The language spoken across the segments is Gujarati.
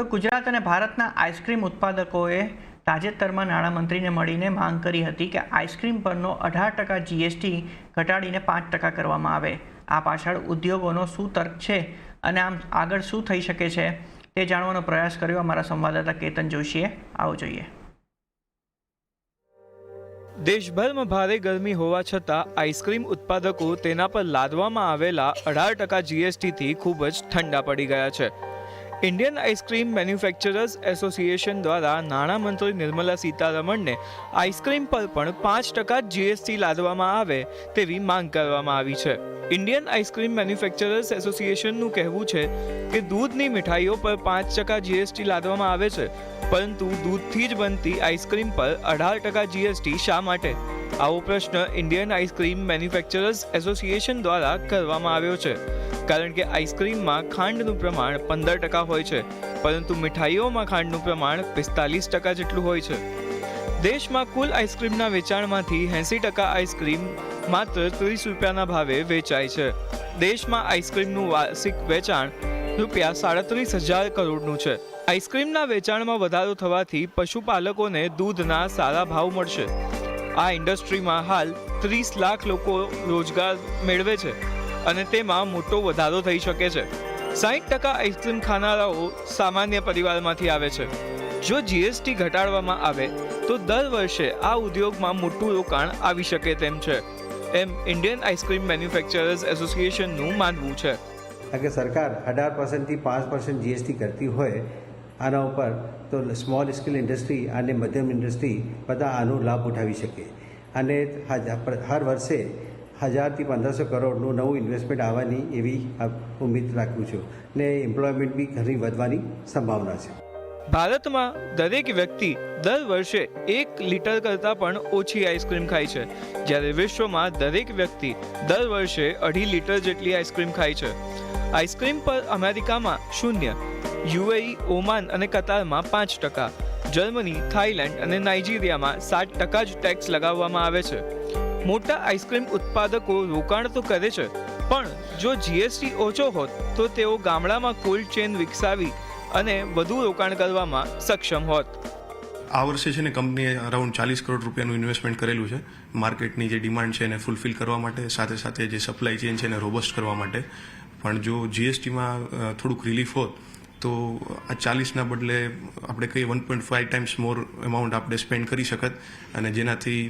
તો ગુજરાત અને ભારતના આઈસ્ક્રીમ ઉત્પાદકોએ તાજેતરમાં નાણામંત્રીને મળીને માંગ કરી હતી કે આઈસ્ક્રીમ પરનો 18% જીએસટી ઘટાડીને 5% કરવામાં આવે। આ પાછળ ઉદ્યોગોનો શું તર્ક છે અને આમ આગળ શું થઈ શકે છે તે જાણવાનો પ્રયાસ કર્યો અમારા સંવાદદાતા કેતન જોશીએ। આવો જોઈએ। દેશભરમાં ભારે ગરમી હોવા છતાં આઈસ્ક્રીમ ઉત્પાદકો તેના પર લાદવામાં આવેલા 18% જીએસટીથી ખૂબ જ ઠંડા પડી ગયા છે। ઇન્ડિયન આઈસ્ક્રીમ મેન્યુફેક્ચરર્સ એસોસિએશન દ્વારા નાણામંત્રી નિર્મલા સીતારમણને આઈસ્ક્રીમ પર પણ 5% જીએસટી લાદવામાં આવે તેવી માંગ કરવામાં આવી છે। ઇન્ડિયન આઈસ્ક્રીમ મેન્યુફેક્ચરર્સ એસોસિએશનનું કહેવું છે કે દૂધની મીઠાઈઓ પર 5% જીએસટી લાદવામાં આવે છે, પરંતુ દૂધથી જ બનતી આઈસ્ક્રીમ પર 18% જીએસટી શા માટે? આવો પ્રશ્ન ઇન્ડિયન આઈસ્ક્રીમ મેન્યુફેક્ચરર્સ એસોસિએશન દ્વારા કરવામાં આવ્યો છે, કારણ કે આઈસ્ક્રીમમાં ખાંડનું પ્રમાણ 15% હોય છે, પરંતુ મીઠાઈઓમાં ખાંડનું પ્રમાણ 45% જેટલું હોય છે। દેશમાં કુલ આઈસ્ક્રીમના વેચાણમાંથી 80% આઈસ્ક્રીમ માત્ર 30 રૂપિયાના ભાવે વેચાય છે। દેશમાં આઈસ્ક્રીમનું વાર્ષિક વેચાણ ₹37,500 કરોડનું છે। આઈસ્ક્રીમના વેચાણમાં વધારો થવાથી પશુપાલકોને દૂધના સારા ભાવ મળશે। આ ઇન્ડસ્ટ્રીમાં હાલ 30 લાખ લોકો રોજગાર મેળવે છે અને તેમાં મોટો વધારો થઈ શકે છે। 60% આઈસ્ક્રીમ ખાનારાઓ સામાન્ય પરિવારમાંથી આવે છે। જો જીએસટી ઘટાડવામાં આવે તો દર વર્ષે આ ઉદ્યોગમાં મોટું રોકાણ આવી શકે તેમ છે, એમ ઇન્ડિયન આઈસ્ક્રીમ મેન્યુફેક્ચરર્સ એસોસિએશનનું માનવું છે। अगर सरकार 18% થી 5% जीएसटी करती હોય આના ઉપર તો સ્મોલ સ્કેલ ઇન્ડસ્ટ્રી અને મધ્યમ ઇન્ડસ્ટ્રી બધા આનો લાભ ઉઠાવી શકે અને હર વર્ષે 1000 થી 1500 કરોડનું નવું ઇન્વેસ્ટમેન્ટ આવવાની એવી ઉમ્મીદ રાખું છું ને એમ્પ્લોયમેન્ટ બી ઘણી વધવાની સંભાવના છે। ભારતમાં દરેક વ્યક્તિ દર વર્ષે 1 લીટર કરતાં પણ ઓછી આઈસ્ક્રીમ ખાય છે, જ્યારે વિશ્વમાં દરેક વ્યક્તિ દર વર્ષે 2.5 લીટર જેટલી આઈસ્ક્રીમ ખાય છે। આઈસ્ક્રીમ પર અમેરિકામાં 0%, યુએઈ, ઓમાન અને કતારમાં 5%, જર્મની, થાઈલેન્ડ અને નાઇજીરિયામાં 7% જ ટેક્સ લગાવવામાં આવે છે। મોટા આઈસ્ક્રીમ ઉત્પાદકો રોકાણ તો કરે છે, પણ જો જીએસટી ઓછો હોત તો તેઓ ગામડામાં કોલ્ડ ચેન વિકસાવી અને વધુ રોકાણ કરવામાં સક્ષમ હોત। આ વર્ષે છે ને કંપનીએ અરાઉન્ડ 40 કરોડ રૂપિયાનું ઇન્વેસ્ટમેન્ટ કરેલું છે માર્કેટની જે ડિમાન્ડ છે એને ફૂલફિલ કરવા માટે, સાથે સાથે જે સપ્લાય ચેન છે એને રોબસ્ટ કરવા માટે। પણ જો જીએસટીમાં થોડુંક રિલીફ હોત તો આ 40ના બદલે આપણે કહીએ 1.5 ટાઈમ્સ મોર અમાઉન્ટ આપણે સ્પેન્ડ કરી શકત અને જેનાથી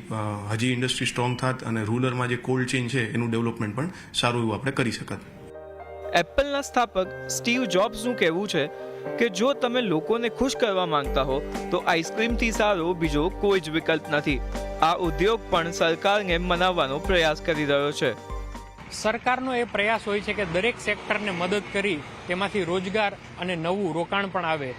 હજી ઇન્ડસ્ટ્રી સ્ટ્રોંગ થાત અને રૂરલમાં જે કોલ્ડ ચેન છે એનું ડેવલપમેન્ટ પણ સારું એવું આપણે કરી શકત। એપલના સ્થાપક સ્ટીવ જોબ્સનું કહેવું છે કે જો તમે લોકોને ખુશ કરવા માંગતા હો તો આઈસ્ક્રીમથી સારો બીજો કોઈ જ વિકલ્પ નથી। આ ઉદ્યોગ પણ સરકારને મનાવવાનો પ્રયાસ કરી રહ્યો છે। સરકારનો એ પ્રયાસ હોય છે કે દરેક સેક્ટરને મદદ કરી તેમાંથી રોજગાર અને નવું રોકાણ પણ આવે।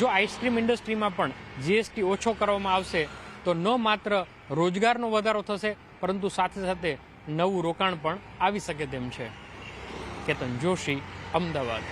જો આઈસ્ક્રીમ ઇન્ડસ્ટ્રીમાં પણ જીએસટી ઓછો કરવામાં આવશે તો ન માત્ર રોજગારનો વધારો થશે, પરંતુ સાથે સાથે નવું રોકાણ પણ આવી શકે તેમ છે। કેતન જોશી, અમદાવાદ।